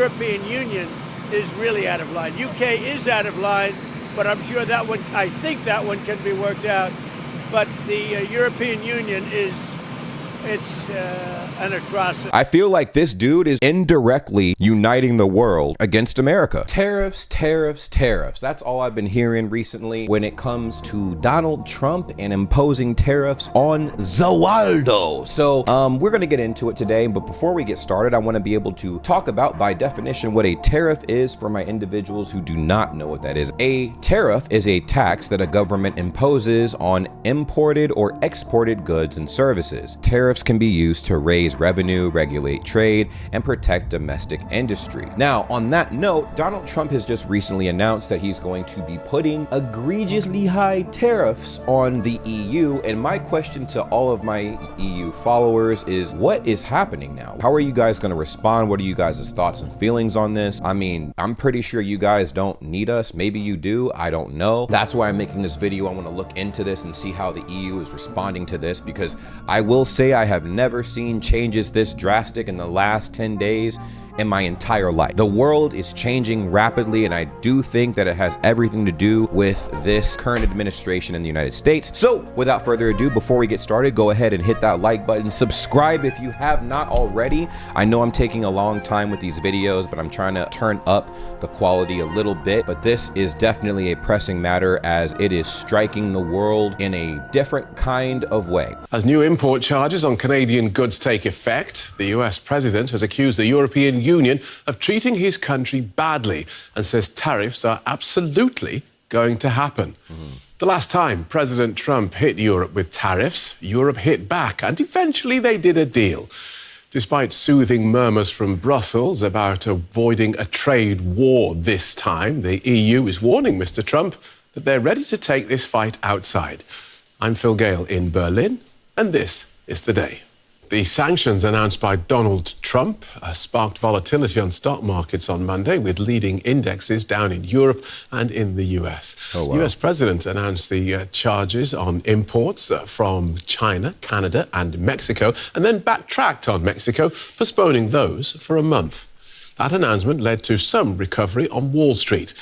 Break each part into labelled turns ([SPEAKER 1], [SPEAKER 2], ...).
[SPEAKER 1] European Union is really out of line. UK is out of line, but I'm sure that one, I think that one can be worked out. But the European Union it's an atrocity.
[SPEAKER 2] I feel like this dude is indirectly uniting the world against America. Tariffs, tariffs, tariffs. That's all I've been hearing recently when it comes to Donald Trump and imposing tariffs on Zawaldo. So we're gonna get into it today, but before we get started, I wanna be able to talk about, by definition, what a tariff is for my individuals who do not know what that is. A tariff is a tax that a government imposes on imported or exported goods and services. Tariffs can be used to raise revenue, regulate trade, and protect domestic industry. Now, on that note, Donald Trump has just recently announced that he's going to be putting egregiously high tariffs on the EU. And my question to all of my EU followers is, what is happening now? How are you guys going to respond? What are you guys' thoughts and feelings on this? I mean, I'm pretty sure you guys don't need us. Maybe you do. I don't know. That's why I'm making this video. I want to look into this and see how the EU is responding to this, because I will say I have never seen changes this drastic in the last 10 days in my entire life. The world is changing rapidly, and I do think that it has everything to do with this current administration in the United States. So without further ado, before we get started, go ahead and hit that like button, subscribe if you have not already. I know I'm taking a long time with these videos, but I'm trying to turn up the quality a little bit, but this is definitely a pressing matter as it is striking the world in a different kind of way.
[SPEAKER 3] As new import charges on Canadian goods take effect, the US president has accused the European Union of treating his country badly and says tariffs are absolutely going to happen. The last time President Trump hit Europe with tariffs, Europe hit back, and eventually they did a deal. Despite soothing murmurs from Brussels about avoiding a trade war this time, the EU is warning Mr. Trump that they're ready to take this fight outside. I'm Phil Gale in Berlin, and this is The Day. The sanctions announced by Donald Trump sparked volatility on stock markets on Monday, with leading indexes down in Europe and in the US.
[SPEAKER 2] Oh, wow.
[SPEAKER 3] The US president announced the charges on imports from China, Canada and Mexico, and then backtracked on Mexico, postponing those for a month. That announcement led to some recovery on Wall Street.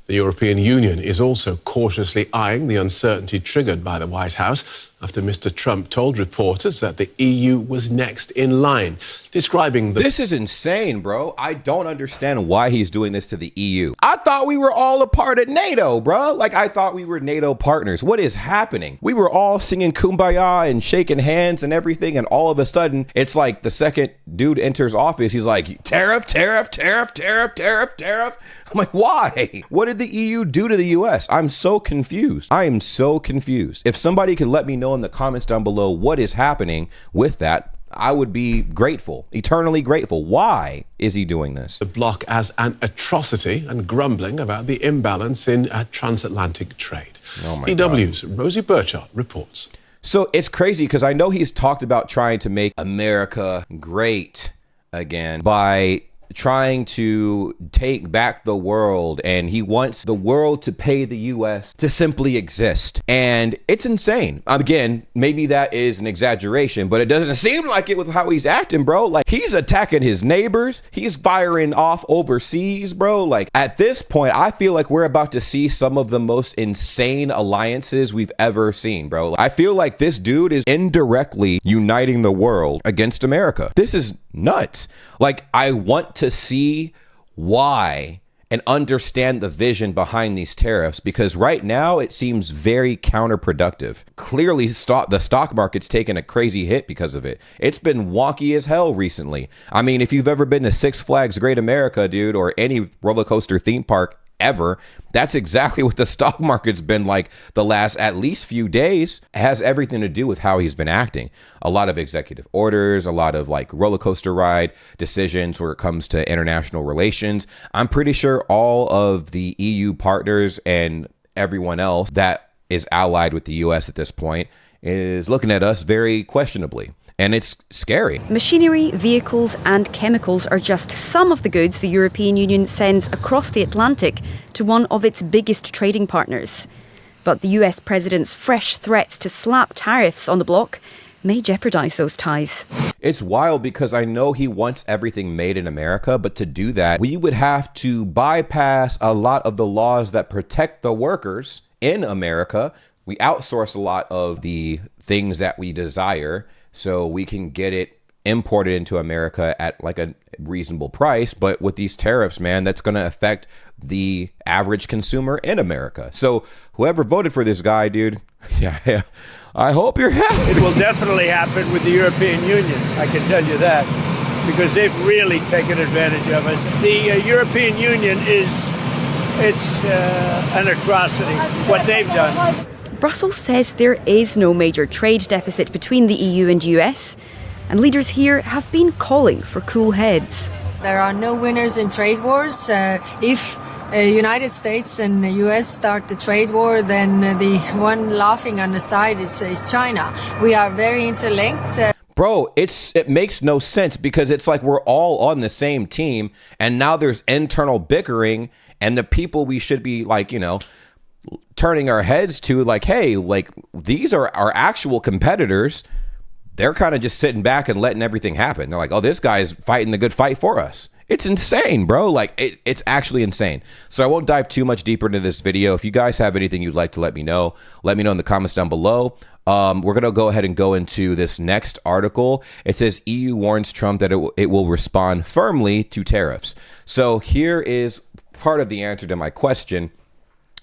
[SPEAKER 3] The European Union is also cautiously eyeing the uncertainty triggered by the White House after Mr. Trump told reporters that the EU was next in line, describing the...
[SPEAKER 2] This is insane, bro. I don't understand why he's doing this to the EU. I thought we were all a part of NATO, bro. Like, I thought we were NATO partners. What is happening? We were all singing Kumbaya and shaking hands and everything, and all of a sudden, it's like the second dude enters office, he's like, tariff, tariff, tariff, tariff, tariff, tariff. I'm like, why? What did the EU do to the US? I'm so confused. I am so confused. If somebody could let me know in the comments down below what is happening with that, I would be grateful, eternally grateful. Why is he doing this?
[SPEAKER 3] The bloc as an atrocity and grumbling about the imbalance in transatlantic trade.
[SPEAKER 2] Oh my
[SPEAKER 3] EW's Rosie Burchard reports.
[SPEAKER 2] So it's crazy because I know he's talked about trying to make America great again by trying to take back the world, and he wants the world to pay the US to simply exist. And it's insane. Again, maybe that is an exaggeration, but it doesn't seem like it with how he's acting, bro. Like, he's attacking his neighbors. He's firing off overseas, bro. Like, at this point, I feel like we're about to see some of the most insane alliances we've ever seen, bro. I feel like this dude is indirectly uniting the world against America. This is nuts. Like, I want to see why and understand the vision behind these tariffs, because right now it seems very counterproductive. Clearly, the stock market's taken a crazy hit because of it. It's been wonky as hell recently. I mean, if you've ever been to Six Flags Great America, dude, or any roller coaster theme park ever, that's exactly what the stock market's been like the last at least few days. It has everything to do with how he's been acting. A lot of executive orders, a lot of like roller coaster ride decisions where it comes to international relations. I'm pretty sure all of the EU partners and everyone else that is allied with the US at this point is looking at us very questionably. And it's scary.
[SPEAKER 4] Machinery, vehicles and chemicals are just some of the goods the European Union sends across the Atlantic to one of its biggest trading partners. But the US president's fresh threats to slap tariffs on the bloc may jeopardize those ties.
[SPEAKER 2] It's wild because I know he wants everything made in America, but to do that, we would have to bypass a lot of the laws that protect the workers in America. We outsource a lot of the things that we desire so we can get it imported into America at like a reasonable price. But with these tariffs, man, that's going to affect the average consumer in America. So whoever voted for this guy, dude, yeah, I hope you're happy.
[SPEAKER 1] It will definitely happen with the European Union, I can tell you that, because they've really taken advantage of us. The European Union it's an atrocity, what they've done.
[SPEAKER 4] Brussels says there is no major trade deficit between the EU and US, and leaders here have been calling for cool heads.
[SPEAKER 5] There are no winners in trade wars. If United States and the US start the trade war, then the one laughing on the side is China. We are very interlinked.
[SPEAKER 2] Bro, it makes no sense because it's like we're all on the same team and now there's internal bickering, and the people we should be like, turning our heads to, like, hey, like, these are our actual competitors. They're kind of just sitting back and letting everything happen. They're like, oh, this guy's fighting the good fight for us. It's insane, bro. Like, it's actually insane. So I won't dive too much deeper into this video. If you guys have anything you'd like to let me know in the comments down below. We're going to go ahead and go into this next article. It says EU warns Trump that it will respond firmly to tariffs. So here is part of the answer to my question.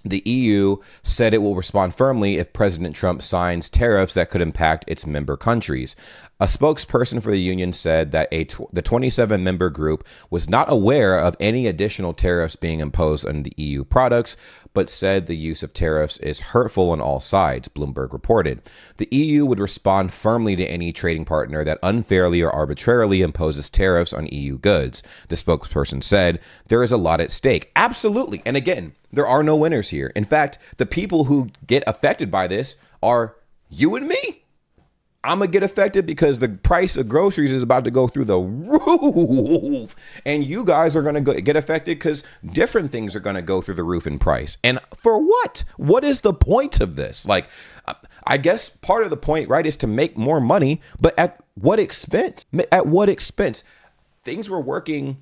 [SPEAKER 2] The EU said it will respond firmly if President Trump signs tariffs that could impact its member countries. A spokesperson for the union said that the 27-member group was not aware of any additional tariffs being imposed on the EU products, but said the use of tariffs is hurtful on all sides, Bloomberg reported. The EU would respond firmly to any trading partner that unfairly or arbitrarily imposes tariffs on EU goods, the spokesperson said. There is a lot at stake. Absolutely. And again, there are no winners here. In fact, the people who get affected by this are you and me. I'm going to get affected because the price of groceries is about to go through the roof. And you guys are going to get affected because different things are going to go through the roof in price. And for what? What is the point of this? Like, I guess part of the point, right, is to make more money. But at what expense? At what expense? Things were working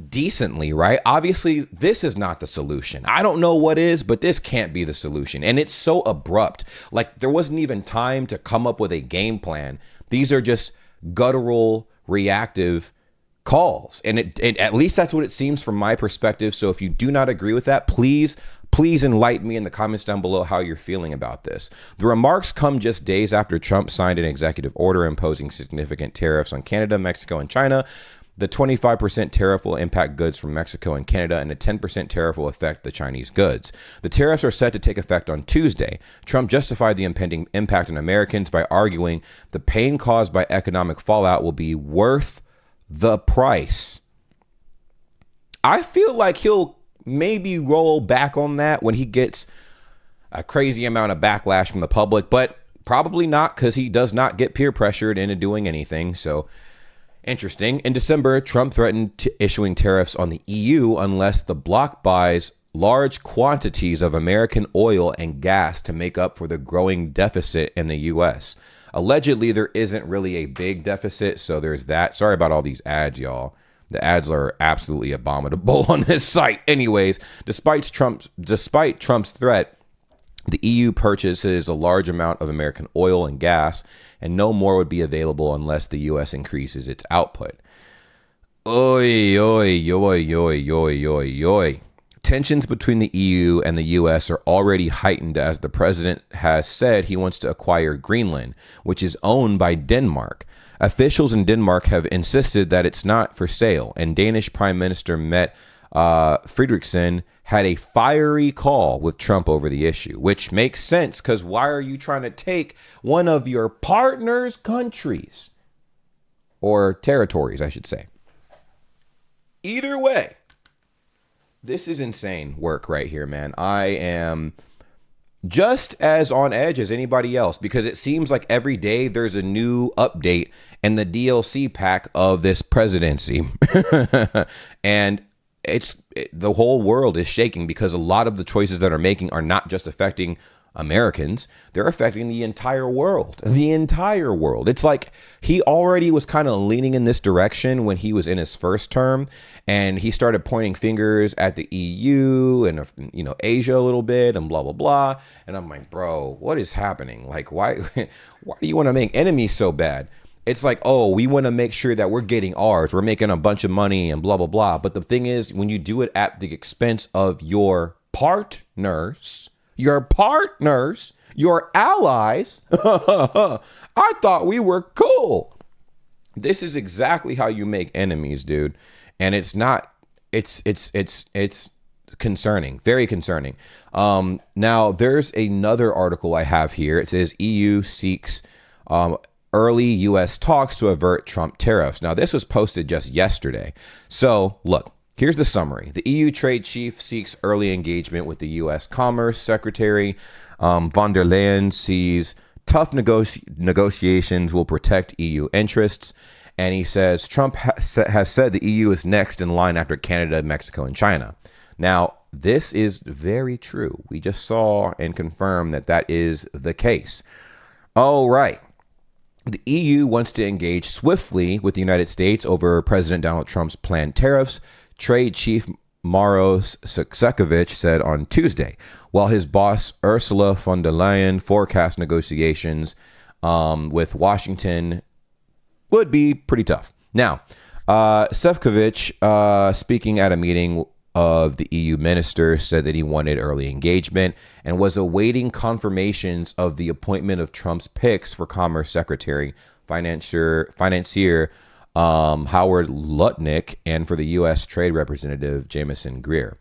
[SPEAKER 2] decently, right? Obviously, this is not the solution. I don't know what is, but this can't be the solution. And it's so abrupt. Like, there wasn't even time to come up with a game plan. These are just guttural, reactive calls. And it at least that's what it seems from my perspective. So if you do not agree with that, please enlighten me in the comments down below how you're feeling about this. The remarks come just days after Trump signed an executive order imposing significant tariffs on Canada, Mexico, and China. The 25% tariff will impact goods from Mexico and Canada, and a 10% tariff will affect the Chinese goods. The tariffs are set to take effect on Tuesday. Trump justified the impending impact on Americans by arguing the pain caused by economic fallout will be worth the price. I feel like he'll maybe roll back on that when he gets a crazy amount of backlash from the public, but probably not, because he does not get peer pressured into doing anything. So interesting. In December, Trump threatened issuing tariffs on the EU unless the bloc buys large quantities of American oil and gas to make up for the growing deficit in the U.S. Allegedly, there isn't really a big deficit, so there's that. Sorry about all these ads, y'all. The ads are absolutely abominable on this site. Anyways, despite Trump's threat, the EU purchases a large amount of American oil and gas, and no more would be available unless the U.S. increases its output. Oy, oy, oy, oy, oy, oy, oy. Tensions between the EU and the U.S. are already heightened as the president has said he wants to acquire Greenland, which is owned by Denmark. Officials in Denmark have insisted that it's not for sale, and Danish Prime Minister Mette Frederiksen had a fiery call with Trump over the issue, which makes sense because why are you trying to take one of your partner's countries or territories, I should say? Either way, this is insane work right here, man. I am just as on edge as anybody else because it seems like every day there's a new update in the DLC pack of this presidency. And the whole world is shaking because a lot of the choices that are making are not just affecting Americans, they're affecting the entire world. The entire world. It's like he already was kind of leaning in this direction when he was in his first term, and he started pointing fingers at the EU and, you know, Asia a little bit and blah, blah, blah. And I'm like, bro, what is happening? Like, why do you want to make enemies so bad? It's like, oh, we want to make sure that we're getting ours. We're making a bunch of money and blah, blah, blah. But the thing is, when you do it at the expense of your partners, your allies, I thought we were cool. This is exactly how you make enemies, dude. And it's not, it's concerning, very concerning. Now there's another article I have here. It says EU seeks, early U.S. talks to avert Trump tariffs. Now, this was posted just yesterday. So, look, here's the summary. The EU trade chief seeks early engagement with the U.S. Commerce Secretary. Von der Leyen sees tough negotiations will protect EU interests. And he says Trump has said the EU is next in line after Canada, Mexico, and China. Now, this is very true. We just saw and confirmed that that is the case. All right. The EU wants to engage swiftly with the United States over President Donald Trump's planned tariffs, Trade Chief Maros Sefcovic said on Tuesday, while his boss Ursula von der Leyen forecast negotiations with Washington would be pretty tough. Now, Sefcovic, speaking at a meeting of the EU ministers, said that he wanted early engagement and was awaiting confirmations of the appointment of Trump's picks for Commerce Secretary, financier Howard Lutnick, and for the U.S. Trade Representative Jamieson Greer.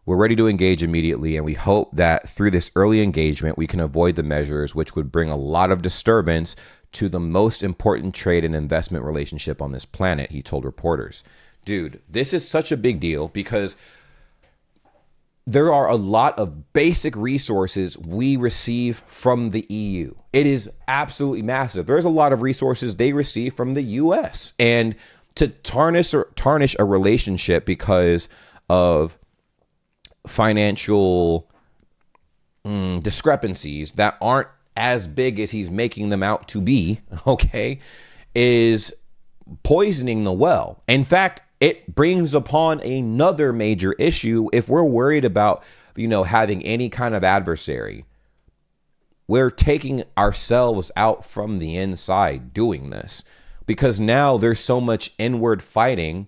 [SPEAKER 2] We're ready to engage immediately, and we hope that through this early engagement, we can avoid the measures which would bring a lot of disturbance to the most important trade and investment relationship on this planet, he told reporters. Dude, this is such a big deal because there are a lot of basic resources we receive from the EU. It is absolutely massive. There's a lot of resources they receive from the US. And to tarnish a relationship because of financial discrepancies that aren't as big as he's making them out to be, okay, is poisoning the well. In fact, it brings upon another major issue if we're worried about, you know, having any kind of adversary. We're taking ourselves out from the inside doing this because now there's so much inward fighting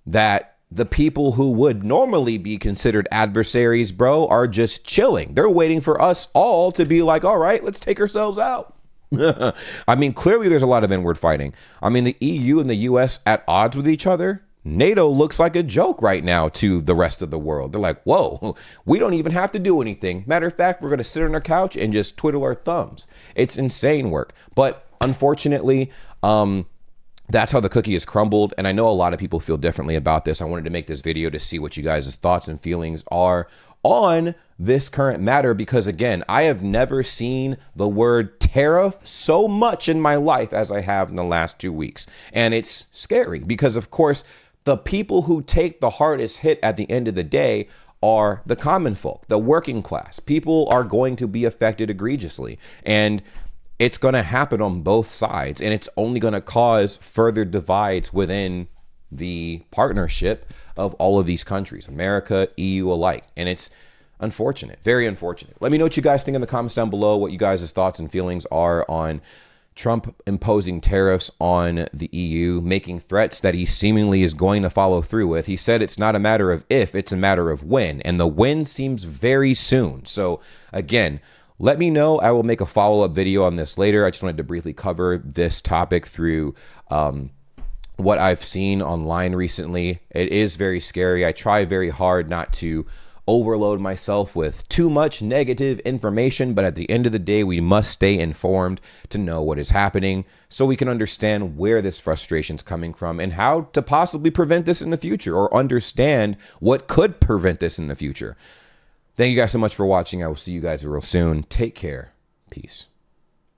[SPEAKER 2] that the people who would normally be considered adversaries, bro, are just chilling. They're waiting for us all to be like, all right, let's take ourselves out. I mean, clearly there's a lot of inward fighting. I mean, the EU and the US at odds with each other. NATO looks like a joke right now to the rest of the world. They're like, whoa, we don't even have to do anything. Matter of fact, we're going to sit on our couch and just twiddle our thumbs. It's insane work. But unfortunately, that's how the cookie is crumbled. And I know a lot of people feel differently about this. I wanted to make this video to see what you guys' thoughts and feelings are on this current matter, because again, I have never seen the word tariff so much in my life as I have in the last 2 weeks. And it's scary because, of course, the people who take the hardest hit at the end of the day are the common folk, the working class. People are going to be affected egregiously, and it's going to happen on both sides, and it's only going to cause further divides within the partnership of all of these countries, America, EU alike. And it's unfortunate, very unfortunate. Let me know what you guys think in the comments down below, what you guys' thoughts and feelings are on Trump imposing tariffs on the EU, making threats that he seemingly is going to follow through with. He said it's not a matter of if, it's a matter of when, and the when seems very soon. So again, let me know. I will make a follow-up video on this later. I just wanted to briefly cover this topic through what I've seen online recently. It is very scary. I try very hard not to overload myself with too much negative information, but at the end of the day, we must stay informed to know what is happening so we can understand where this frustration is coming from and how to possibly prevent this in the future, or understand what could prevent this in the future. Thank you guys so much for watching. I will see you guys real soon. Take care. Peace.